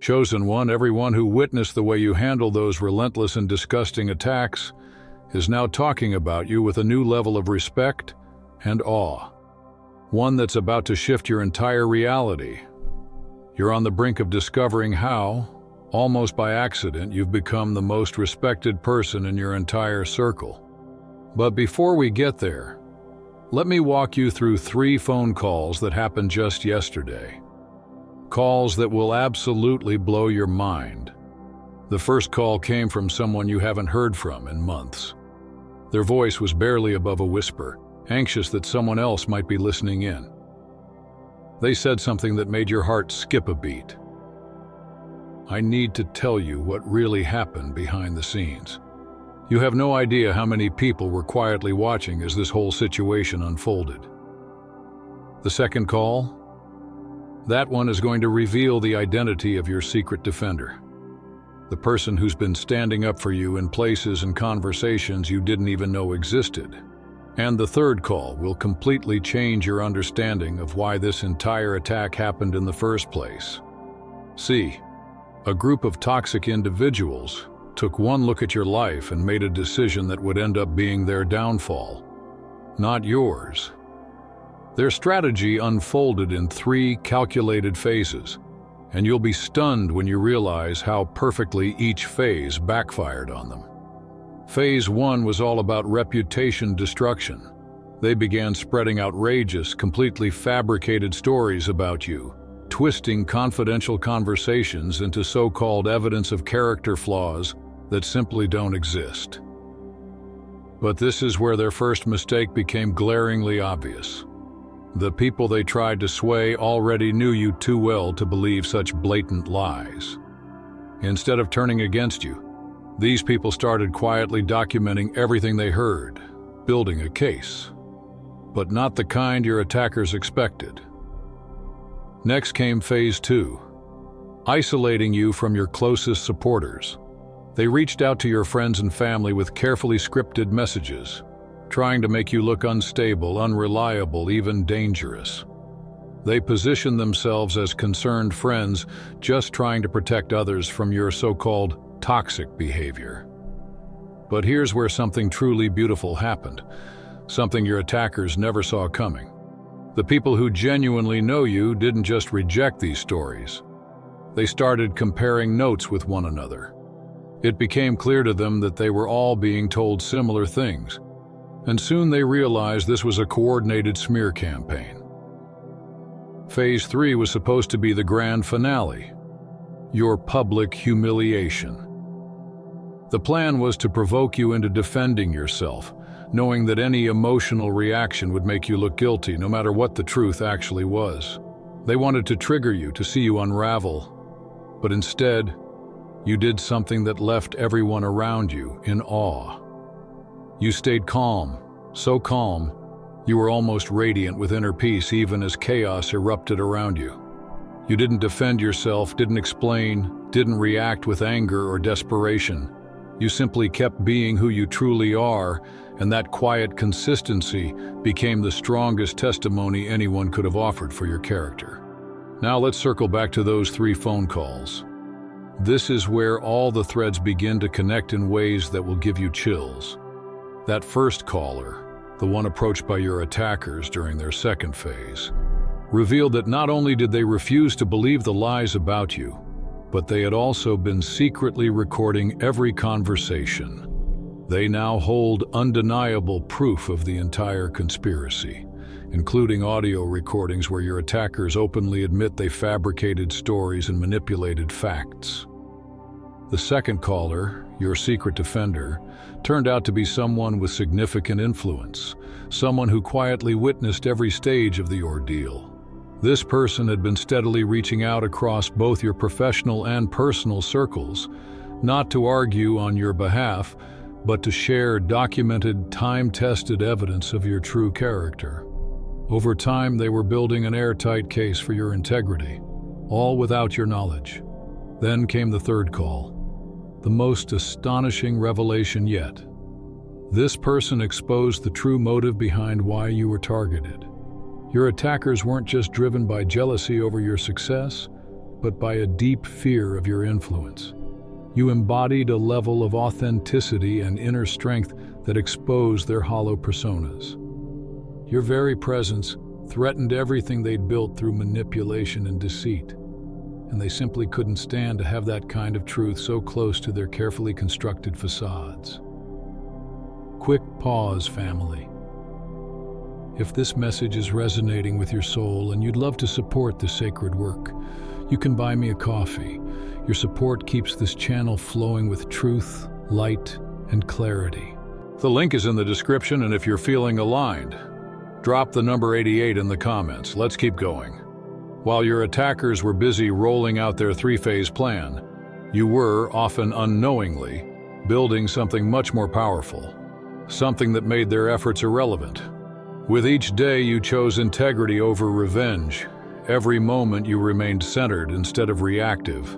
Chosen one, everyone who witnessed the way you handle those relentless and disgusting attacks is now talking about you with a new level of respect and awe. One that's about to shift your entire reality. You're on the brink of discovering how, almost by accident, you've become the most respected person in your entire circle. But before we get there, let me walk you through 3 phone calls that happened just yesterday. Calls that will absolutely blow your mind. The first call came from someone you haven't heard from in months. Their voice was barely above a whisper, anxious that someone else might be listening in. They said something that made your heart skip a beat. I need to tell you what really happened behind the scenes. You have no idea how many people were quietly watching as this whole situation unfolded. The second call? That one is going to reveal the identity of your secret defender. The person who's been standing up for you in places and conversations you didn't even know existed. And the third call will completely change your understanding of why this entire attack happened in the first place. See, a group of toxic individuals took one look at your life and made a decision that would end up being their downfall, not yours. Their strategy unfolded in 3 calculated phases, and you'll be stunned when you realize how perfectly each phase backfired on them. Phase 1 was all about reputation destruction. They began spreading outrageous, completely fabricated stories about you, twisting confidential conversations into so-called evidence of character flaws that simply don't exist. But this is where their first mistake became glaringly obvious. The people they tried to sway already knew you too well to believe such blatant lies. Instead of turning against you, these people started quietly documenting everything they heard, building a case. But not the kind your attackers expected. Next came phase 2, isolating you from your closest supporters. They reached out to your friends and family with carefully scripted messages, trying to make you look unstable, unreliable, even dangerous. They positioned themselves as concerned friends, just trying to protect others from your so-called toxic behavior. But here's where something truly beautiful happened, something your attackers never saw coming. The people who genuinely know you didn't just reject these stories. They started comparing notes with one another. It became clear to them that they were all being told similar things, and soon they realized this was a coordinated smear campaign. Phase 3 was supposed to be the grand finale, your public humiliation. The plan was to provoke you into defending yourself, knowing that any emotional reaction would make you look guilty no matter what the truth actually was. They wanted to trigger you, to see you unravel, but instead, you did something that left everyone around you in awe. You stayed calm, so calm, you were almost radiant with inner peace even as chaos erupted around you. You didn't defend yourself, didn't explain, didn't react with anger or desperation. You simply kept being who you truly are, and that quiet consistency became the strongest testimony anyone could have offered for your character. Now let's circle back to those 3 phone calls. This is where all the threads begin to connect in ways that will give you chills. That first caller, the one approached by your attackers during their second phase, revealed that not only did they refuse to believe the lies about you, but they had also been secretly recording every conversation. They now hold undeniable proof of the entire conspiracy, including audio recordings where your attackers openly admit they fabricated stories and manipulated facts. The second caller, your secret defender, turned out to be someone with significant influence, someone who quietly witnessed every stage of the ordeal. This person had been steadily reaching out across both your professional and personal circles, not to argue on your behalf, but to share documented, time-tested evidence of your true character. Over time, they were building an airtight case for your integrity, all without your knowledge. Then came the third call, the most astonishing revelation yet. This person exposed the true motive behind why you were targeted. Your attackers weren't just driven by jealousy over your success, but by a deep fear of your influence. You embodied a level of authenticity and inner strength that exposed their hollow personas. Your very presence threatened everything they'd built through manipulation and deceit, and they simply couldn't stand to have that kind of truth so close to their carefully constructed facades. Quick pause, family. If this message is resonating with your soul and you'd love to support this sacred work, you can buy me a coffee. Your support keeps this channel flowing with truth, light, and clarity. The link is in the description, and if you're feeling aligned, drop the number 88 in the comments. Let's keep going. While your attackers were busy rolling out their three-phase plan, you were, often unknowingly, building something much more powerful, something that made their efforts irrelevant. With each day you chose integrity over revenge. Every moment you remained centered instead of reactive,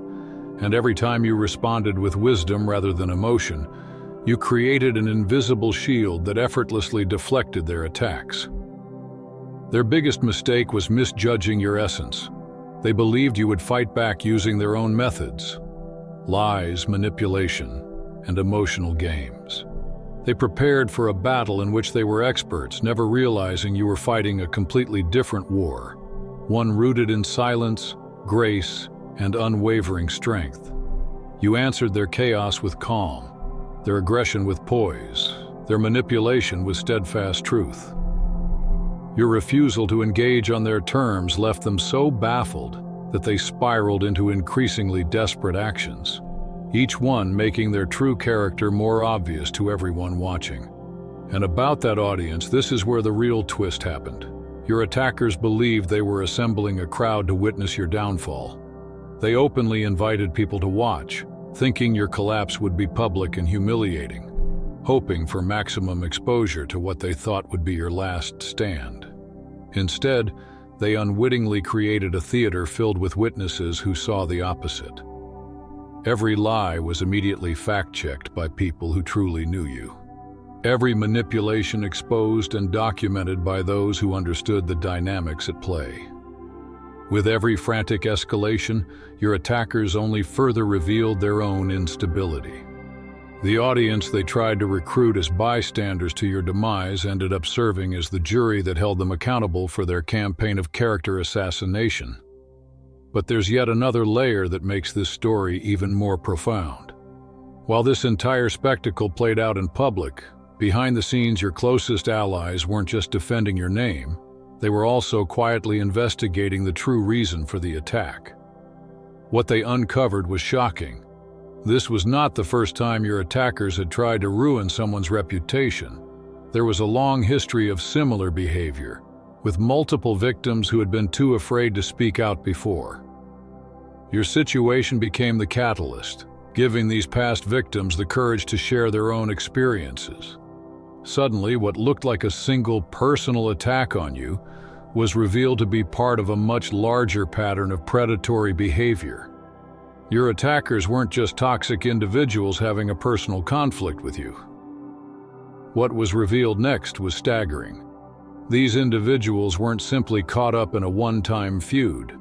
and every time you responded with wisdom rather than emotion, you created an invisible shield that effortlessly deflected their attacks. Their biggest mistake was misjudging your essence. They believed you would fight back using their own methods: lies, manipulation, and emotional games. They prepared for a battle in which they were experts, never realizing you were fighting a completely different war, one rooted in silence, grace, and unwavering strength. You answered their chaos with calm, their aggression with poise, their manipulation with steadfast truth. Your refusal to engage on their terms left them so baffled that they spiraled into increasingly desperate actions, each one making their true character more obvious to everyone watching. And about that audience, this is where the real twist happened. Your attackers believed they were assembling a crowd to witness your downfall. They openly invited people to watch, thinking your collapse would be public and humiliating, hoping for maximum exposure to what they thought would be your last stand. Instead, they unwittingly created a theater filled with witnesses who saw the opposite. Every lie was immediately fact-checked by people who truly knew you. Every manipulation exposed and documented by those who understood the dynamics at play. With every frantic escalation, your attackers only further revealed their own instability. The audience they tried to recruit as bystanders to your demise ended up serving as the jury that held them accountable for their campaign of character assassination. But there's yet another layer that makes this story even more profound. While this entire spectacle played out in public, behind the scenes your closest allies weren't just defending your name, they were also quietly investigating the true reason for the attack. What they uncovered was shocking. This was not the first time your attackers had tried to ruin someone's reputation. There was a long history of similar behavior, with multiple victims who had been too afraid to speak out before. Your situation became the catalyst, giving these past victims the courage to share their own experiences. Suddenly, what looked like a single personal attack on you was revealed to be part of a much larger pattern of predatory behavior. Your attackers weren't just toxic individuals having a personal conflict with you. What was revealed next was staggering. These individuals weren't simply caught up in a one-time feud.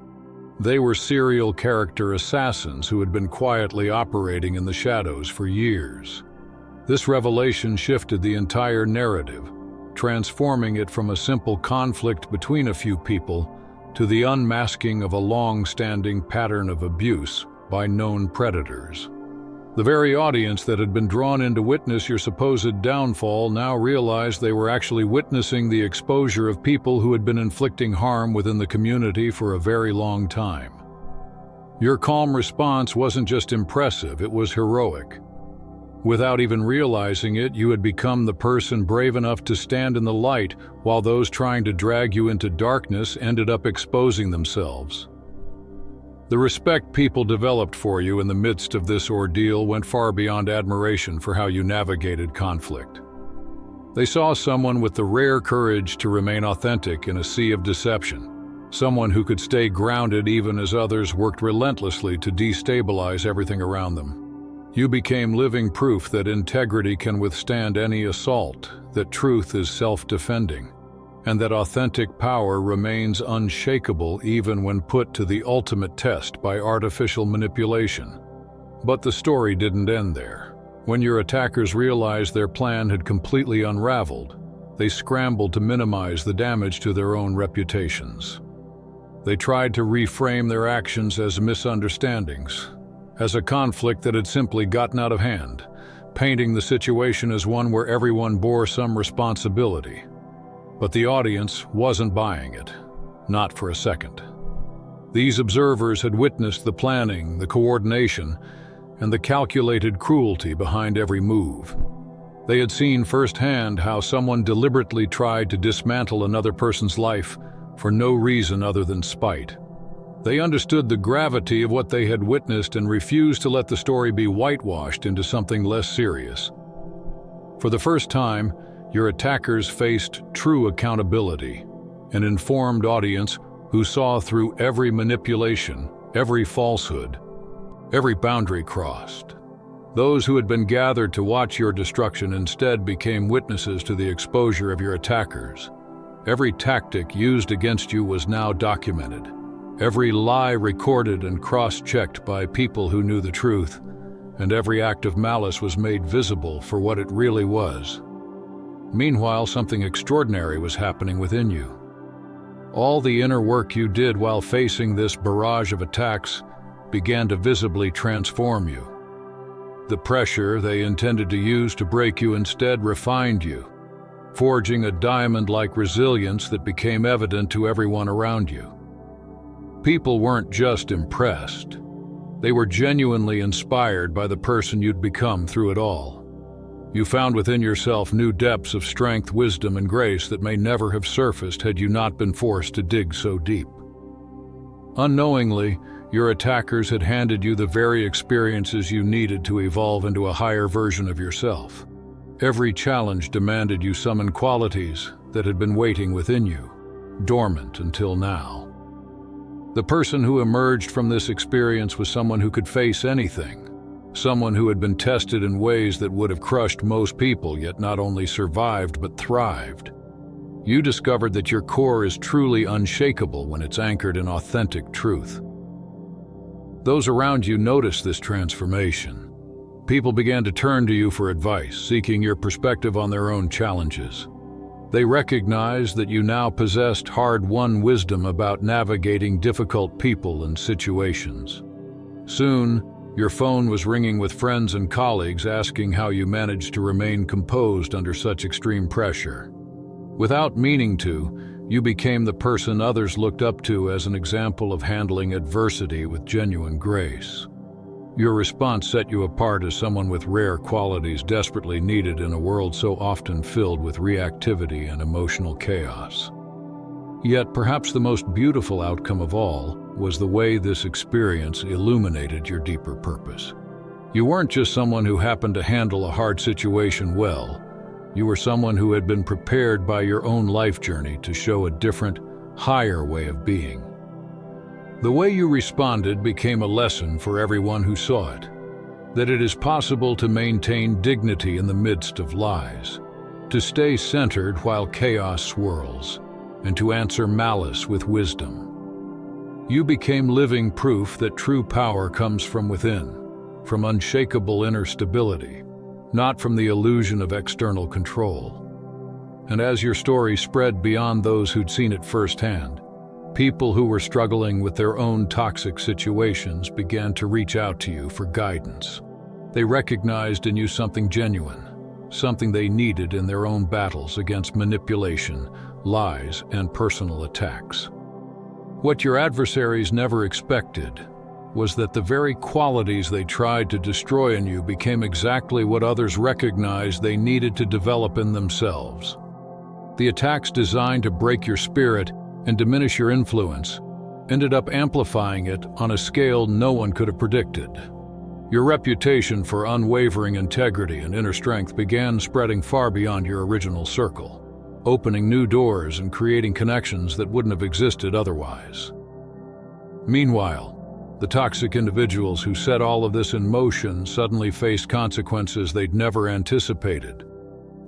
They were serial character assassins who had been quietly operating in the shadows for years. This revelation shifted the entire narrative, transforming it from a simple conflict between a few people to the unmasking of a long-standing pattern of abuse by known predators. The very audience that had been drawn in to witness your supposed downfall now realized they were actually witnessing the exposure of people who had been inflicting harm within the community for a very long time. Your calm response wasn't just impressive, it was heroic. Without even realizing it, you had become the person brave enough to stand in the light while those trying to drag you into darkness ended up exposing themselves. The respect people developed for you in the midst of this ordeal went far beyond admiration for how you navigated conflict. They saw someone with the rare courage to remain authentic in a sea of deception, someone who could stay grounded even as others worked relentlessly to destabilize everything around them. You became living proof that integrity can withstand any assault, that truth is self-defending, and that authentic power remains unshakable even when put to the ultimate test by artificial manipulation. But the story didn't end there. When your attackers realized their plan had completely unraveled, they scrambled to minimize the damage to their own reputations. They tried to reframe their actions as misunderstandings, as a conflict that had simply gotten out of hand, painting the situation as one where everyone bore some responsibility. But the audience wasn't buying it, not for a second. These observers had witnessed the planning, the coordination, and the calculated cruelty behind every move. They had seen firsthand how someone deliberately tried to dismantle another person's life for no reason other than spite. They understood the gravity of what they had witnessed and refused to let the story be whitewashed into something less serious. For the first time, your attackers faced true accountability, an informed audience who saw through every manipulation, every falsehood, every boundary crossed. Those who had been gathered to watch your destruction instead became witnesses to the exposure of your attackers. Every tactic used against you was now documented, every lie recorded and cross-checked by people who knew the truth, and every act of malice was made visible for what it really was. Meanwhile, something extraordinary was happening within you. All the inner work you did while facing this barrage of attacks began to visibly transform you. The pressure they intended to use to break you instead refined you, forging a diamond-like resilience that became evident to everyone around you. People weren't just impressed. They were genuinely inspired by the person you'd become through it all. You found within yourself new depths of strength, wisdom, and grace that may never have surfaced had you not been forced to dig so deep. Unknowingly, your attackers had handed you the very experiences you needed to evolve into a higher version of yourself. Every challenge demanded you summon qualities that had been waiting within you, dormant until now. The person who emerged from this experience was someone who could face anything, someone who had been tested in ways that would have crushed most people, yet not only survived but thrived. You discovered that your core is truly unshakable when it's anchored in authentic truth. Those around you noticed this transformation. People began to turn to you for advice, seeking your perspective on their own challenges. They recognized that you now possessed hard-won wisdom about navigating difficult people and situations. Soon, your phone was ringing with friends and colleagues asking how you managed to remain composed under such extreme pressure. Without meaning to, you became the person others looked up to as an example of handling adversity with genuine grace. Your response set you apart as someone with rare qualities desperately needed in a world so often filled with reactivity and emotional chaos. Yet perhaps the most beautiful outcome of all was the way this experience illuminated your deeper purpose. You weren't just someone who happened to handle a hard situation well. You were someone who had been prepared by your own life journey to show a different, higher way of being. The way you responded became a lesson for everyone who saw it, that it is possible to maintain dignity in the midst of lies, to stay centered while chaos swirls, and to answer malice with wisdom. You became living proof that true power comes from within, from unshakable inner stability, not from the illusion of external control. And as your story spread beyond those who'd seen it firsthand, people who were struggling with their own toxic situations began to reach out to you for guidance. They recognized in you something genuine, something they needed in their own battles against manipulation, lies, and personal attacks. What your adversaries never expected was that the very qualities they tried to destroy in you became exactly what others recognized they needed to develop in themselves. The attacks designed to break your spirit and diminish your influence ended up amplifying it on a scale no one could have predicted. Your reputation for unwavering integrity and inner strength began spreading far beyond your original circle, opening new doors and creating connections that wouldn't have existed otherwise. Meanwhile, the toxic individuals who set all of this in motion suddenly faced consequences they'd never anticipated.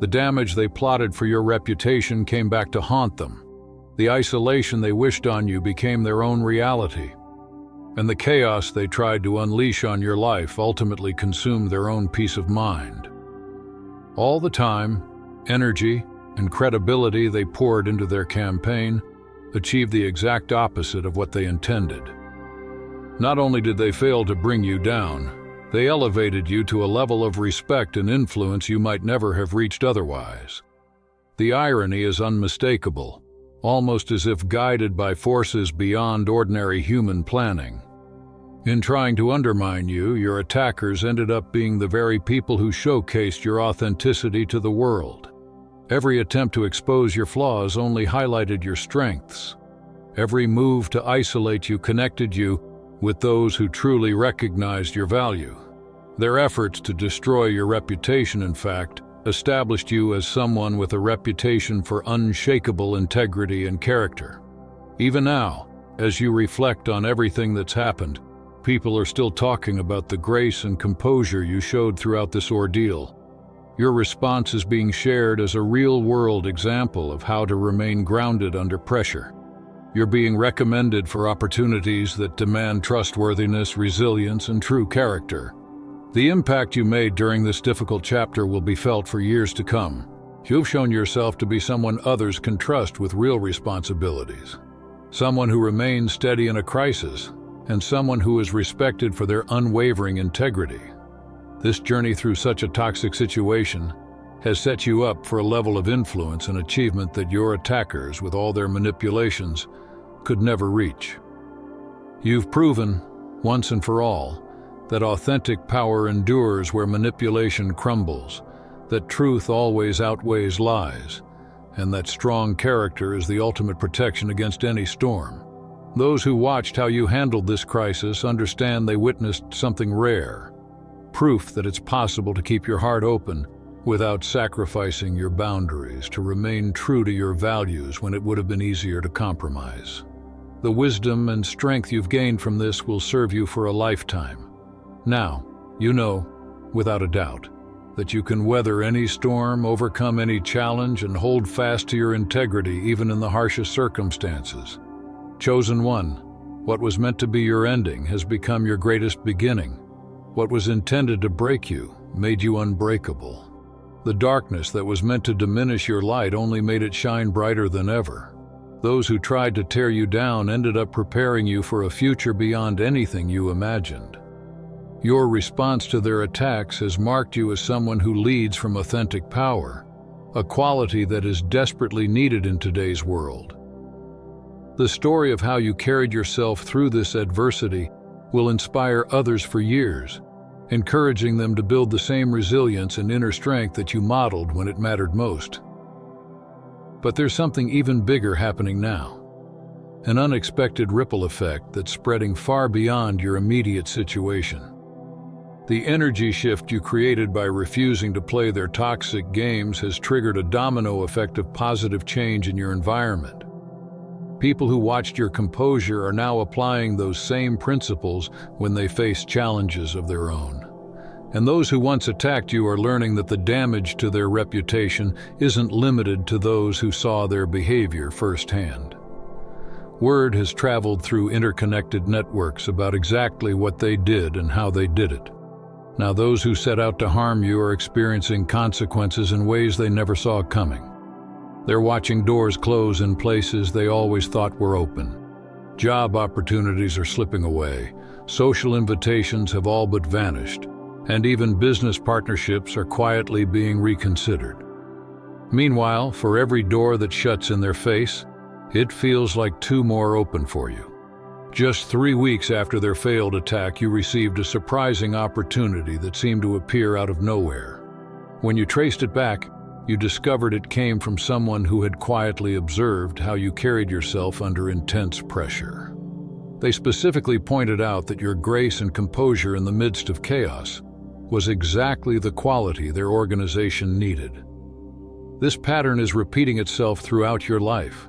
The damage they plotted for your reputation came back to haunt them. The isolation they wished on you became their own reality. And the chaos they tried to unleash on your life ultimately consumed their own peace of mind. All the time, energy, and credibility they poured into their campaign achieved the exact opposite of what they intended. Not only did they fail to bring you down, they elevated you to a level of respect and influence you might never have reached otherwise. The irony is unmistakable, almost as if guided by forces beyond ordinary human planning. In trying to undermine you, your attackers ended up being the very people who showcased your authenticity to the world. Every attempt to expose your flaws only highlighted your strengths. Every move to isolate you connected you with those who truly recognized your value. Their efforts to destroy your reputation, in fact, established you as someone with a reputation for unshakable integrity and character. Even now, as you reflect on everything that's happened, people are still talking about the grace and composure you showed throughout this ordeal. Your response is being shared as a real-world example of how to remain grounded under pressure. You're being recommended for opportunities that demand trustworthiness, resilience, and true character. The impact you made during this difficult chapter will be felt for years to come. You've shown yourself to be someone others can trust with real responsibilities, someone who remains steady in a crisis, and someone who is respected for their unwavering integrity. This journey through such a toxic situation has set you up for a level of influence and achievement that your attackers, with all their manipulations, could never reach. You've proven, once and for all, that authentic power endures where manipulation crumbles, that truth always outweighs lies, and that strong character is the ultimate protection against any storm. Those who watched how you handled this crisis understand they witnessed something rare, proof that it's possible to keep your heart open without sacrificing your boundaries, to remain true to your values when it would have been easier to compromise. The wisdom and strength you've gained from this will serve you for a lifetime. Now, you know, without a doubt, that you can weather any storm, overcome any challenge, and hold fast to your integrity even in the harshest circumstances. Chosen one, what was meant to be your ending has become your greatest beginning. What was intended to break you made you unbreakable. The darkness that was meant to diminish your light only made it shine brighter than ever. Those who tried to tear you down ended up preparing you for a future beyond anything you imagined. Your response to their attacks has marked you as someone who leads from authentic power, a quality that is desperately needed in today's world. The story of how you carried yourself through this adversity will inspire others for years, encouraging them to build the same resilience and inner strength that you modeled when it mattered most. But there's something even bigger happening now, an unexpected ripple effect that's spreading far beyond your immediate situation. The energy shift you created by refusing to play their toxic games has triggered a domino effect of positive change in your environment. People who watched your composure are now applying those same principles when they face challenges of their own. And those who once attacked you are learning that the damage to their reputation isn't limited to those who saw their behavior firsthand. Word has traveled through interconnected networks about exactly what they did and how they did it. Now those who set out to harm you are experiencing consequences in ways they never saw coming. They're watching doors close in places they always thought were open. Job opportunities are slipping away, social invitations have all but vanished, and even business partnerships are quietly being reconsidered. Meanwhile, for every door that shuts in their face, it feels like two more open for you. Just 3 weeks after their failed attack, you received a surprising opportunity that seemed to appear out of nowhere. When you traced it back, you discovered it came from someone who had quietly observed how you carried yourself under intense pressure. They specifically pointed out that your grace and composure in the midst of chaos was exactly the quality their organization needed. This pattern is repeating itself throughout your life.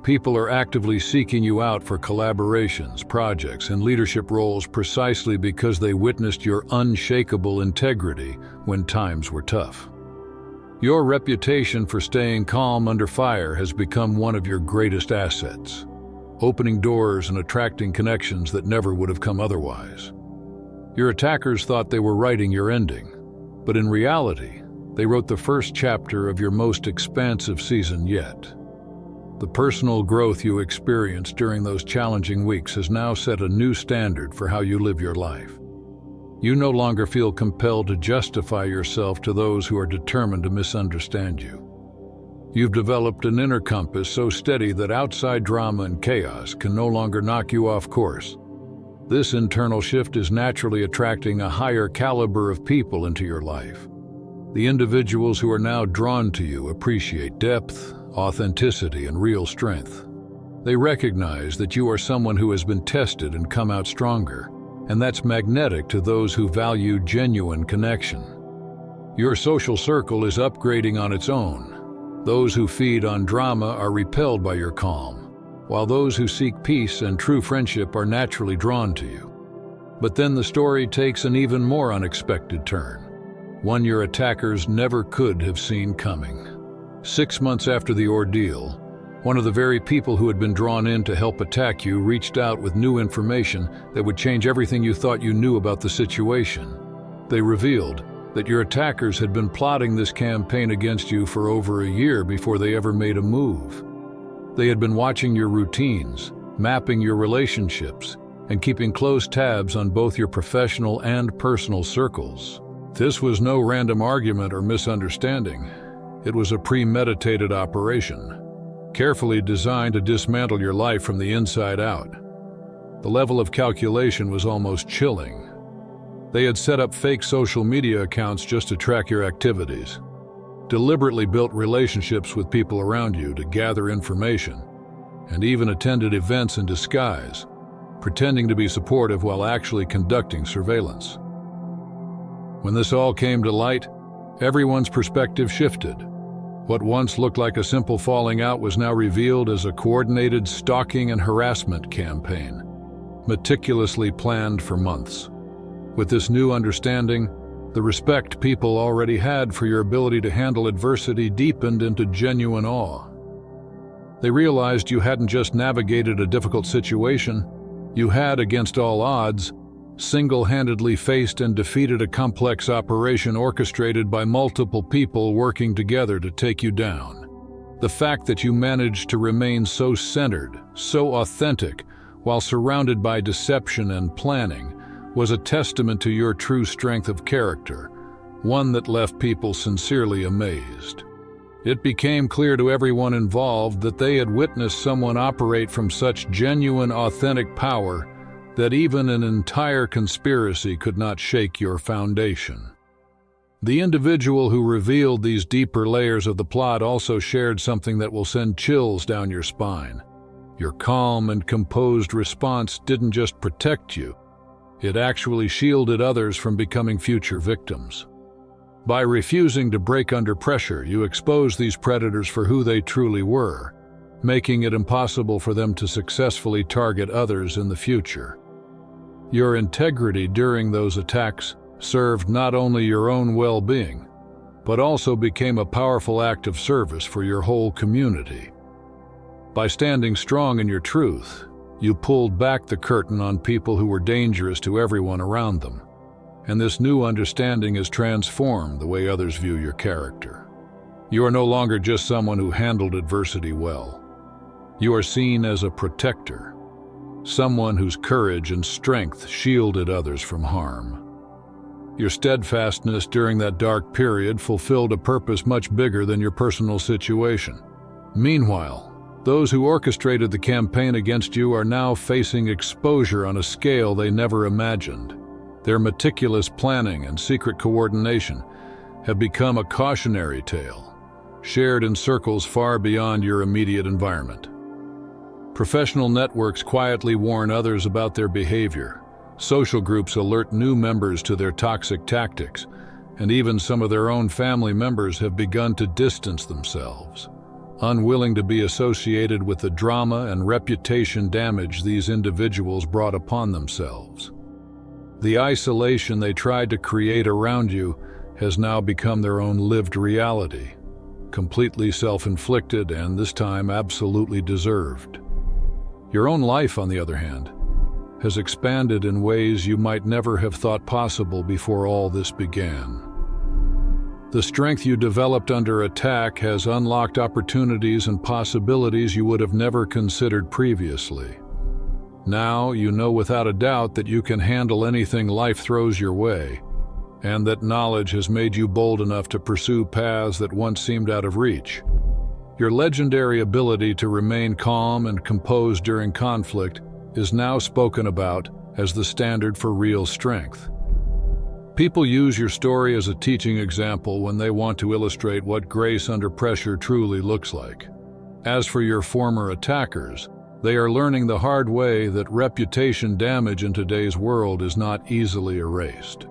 People are actively seeking you out for collaborations, projects, and leadership roles precisely because they witnessed your unshakable integrity when times were tough. Your reputation for staying calm under fire has become one of your greatest assets, opening doors and attracting connections that never would have come otherwise. Your attackers thought they were writing your ending, but in reality, they wrote the first chapter of your most expansive season yet. The personal growth you experienced during those challenging weeks has now set a new standard for how you live your life. You no longer feel compelled to justify yourself to those who are determined to misunderstand you. You've developed an inner compass so steady that outside drama and chaos can no longer knock you off course. This internal shift is naturally attracting a higher caliber of people into your life. The individuals who are now drawn to you appreciate depth, authenticity, and real strength. They recognize that you are someone who has been tested and come out stronger, and that's magnetic to those who value genuine connection. Your social circle is upgrading on its own. Those who feed on drama are repelled by your calm, while those who seek peace and true friendship are naturally drawn to you. But then the story takes an even more unexpected turn, one your attackers never could have seen coming. 6 months after the ordeal, one of the very people who had been drawn in to help attack you reached out with new information that would change everything you thought you knew about the situation. They revealed that your attackers had been plotting this campaign against you for over a year before they ever made a move. They had been watching your routines, mapping your relationships, and keeping close tabs on both your professional and personal circles. This was no random argument or misunderstanding. It was a premeditated operation, carefully designed to dismantle your life from the inside out. The level of calculation was almost chilling. They had set up fake social media accounts just to track your activities, deliberately built relationships with people around you to gather information, and even attended events in disguise, pretending to be supportive while actually conducting surveillance. When this all came to light, everyone's perspective shifted. What once looked like a simple falling out was now revealed as a coordinated stalking and harassment campaign, meticulously planned for months. With this new understanding, the respect people already had for your ability to handle adversity deepened into genuine awe. They realized you hadn't just navigated a difficult situation, you had, against all odds, single-handedly faced and defeated a complex operation orchestrated by multiple people working together to take you down. The fact that you managed to remain so centered, so authentic, while surrounded by deception and planning, was a testament to your true strength of character, one that left people sincerely amazed. It became clear to everyone involved that they had witnessed someone operate from such genuine, authentic power that even an entire conspiracy could not shake your foundation. The individual who revealed these deeper layers of the plot also shared something that will send chills down your spine. Your calm and composed response didn't just protect you, it actually shielded others from becoming future victims. By refusing to break under pressure, you exposed these predators for who they truly were, making it impossible for them to successfully target others in the future. Your integrity during those attacks served not only your own well-being, but also became a powerful act of service for your whole community. By standing strong in your truth, you pulled back the curtain on people who were dangerous to everyone around them, and this new understanding has transformed the way others view your character. You are no longer just someone who handled adversity well. You are seen as a protector, someone whose courage and strength shielded others from harm. Your steadfastness during that dark period fulfilled a purpose much bigger than your personal situation. Meanwhile, those who orchestrated the campaign against you are now facing exposure on a scale they never imagined. Their meticulous planning and secret coordination have become a cautionary tale, shared in circles far beyond your immediate environment. Professional networks quietly warn others about their behavior. Social groups alert new members to their toxic tactics, and even some of their own family members have begun to distance themselves, unwilling to be associated with the drama and reputation damage these individuals brought upon themselves. The isolation they tried to create around you has now become their own lived reality, completely self-inflicted and this time absolutely deserved. Your own life, on the other hand, has expanded in ways you might never have thought possible before all this began. The strength you developed under attack has unlocked opportunities and possibilities you would have never considered previously. Now you know without a doubt that you can handle anything life throws your way, and that knowledge has made you bold enough to pursue paths that once seemed out of reach. Your legendary ability to remain calm and composed during conflict is now spoken about as the standard for real strength. People use your story as a teaching example when they want to illustrate what grace under pressure truly looks like. As for your former attackers, they are learning the hard way that reputation damage in today's world is not easily erased.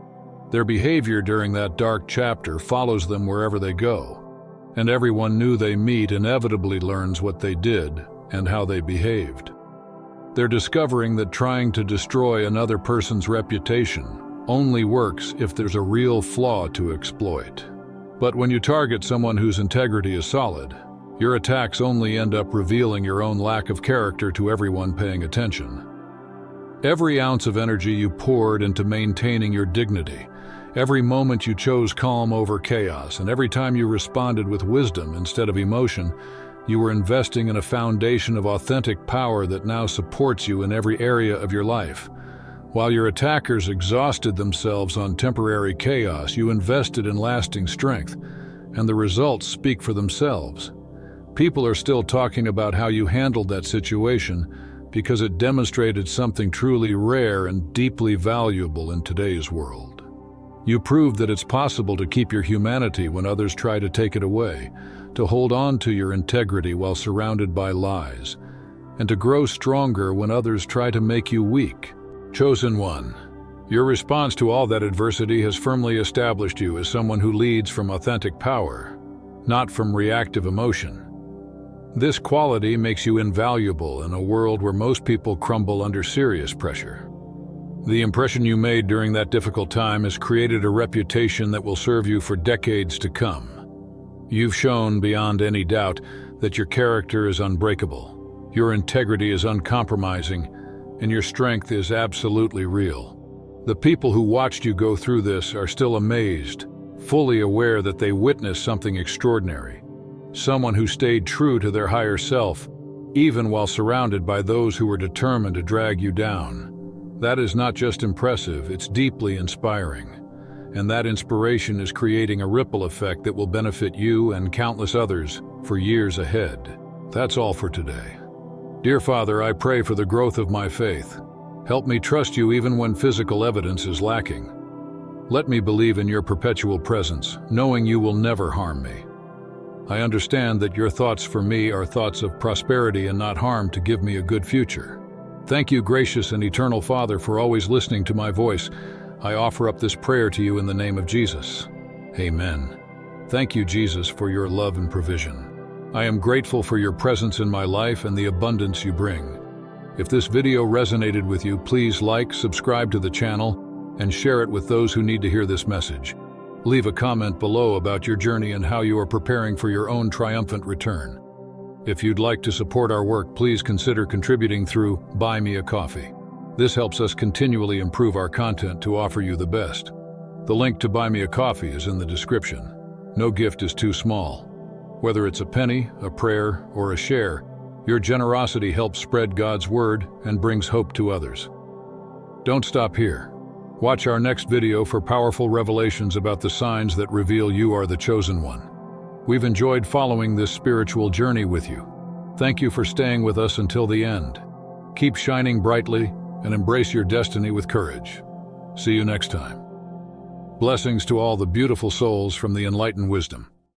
Their behavior during that dark chapter follows them wherever they go, and everyone new they meet inevitably learns what they did and how they behaved. They're discovering that trying to destroy another person's reputation only works if there's a real flaw to exploit. But when you target someone whose integrity is solid, your attacks only end up revealing your own lack of character to everyone paying attention. Every ounce of energy you poured into maintaining your dignity, every moment you chose calm over chaos, and every time you responded with wisdom instead of emotion, you were investing in a foundation of authentic power that now supports you in every area of your life. While your attackers exhausted themselves on temporary chaos, you invested in lasting strength, and the results speak for themselves. People are still talking about how you handled that situation because it demonstrated something truly rare and deeply valuable in today's world. You proved that it's possible to keep your humanity when others try to take it away, to hold on to your integrity while surrounded by lies, and to grow stronger when others try to make you weak. Chosen One, your response to all that adversity has firmly established you as someone who leads from authentic power, not from reactive emotion. This quality makes you invaluable in a world where most people crumble under serious pressure. The impression you made during that difficult time has created a reputation that will serve you for decades to come. You've shown beyond any doubt that your character is unbreakable, your integrity is uncompromising, and your strength is absolutely real. The people who watched you go through this are still amazed, fully aware that they witnessed something extraordinary. Someone who stayed true to their higher self, even while surrounded by those who were determined to drag you down. That is not just impressive, it's deeply inspiring. And that inspiration is creating a ripple effect that will benefit you and countless others for years ahead. That's all for today. Dear Father, I pray for the growth of my faith. Help me trust you even when physical evidence is lacking. Let me believe in your perpetual presence, knowing you will never harm me. I understand that your thoughts for me are thoughts of prosperity and not harm to give me a good future. Thank you, gracious and eternal Father, for always listening to my voice. I offer up this prayer to you in the name of Jesus. Amen. Thank you, Jesus, for your love and provision. I am grateful for your presence in my life and the abundance you bring. If this video resonated with you, please like, subscribe to the channel, and share it with those who need to hear this message. Leave a comment below about your journey and how you are preparing for your own triumphant return. If you'd like to support our work, please consider contributing through Buy Me a Coffee. This helps us continually improve our content to offer you the best. The link to Buy Me a Coffee is in the description. No gift is too small. Whether it's a penny, a prayer, or a share, your generosity helps spread God's word and brings hope to others. Don't stop here. Watch our next video for powerful revelations about the signs that reveal you are the chosen one. We've enjoyed following this spiritual journey with you. Thank you for staying with us until the end. Keep shining brightly and embrace your destiny with courage. See you next time. Blessings to all the beautiful souls from the Enlighten Wisdom.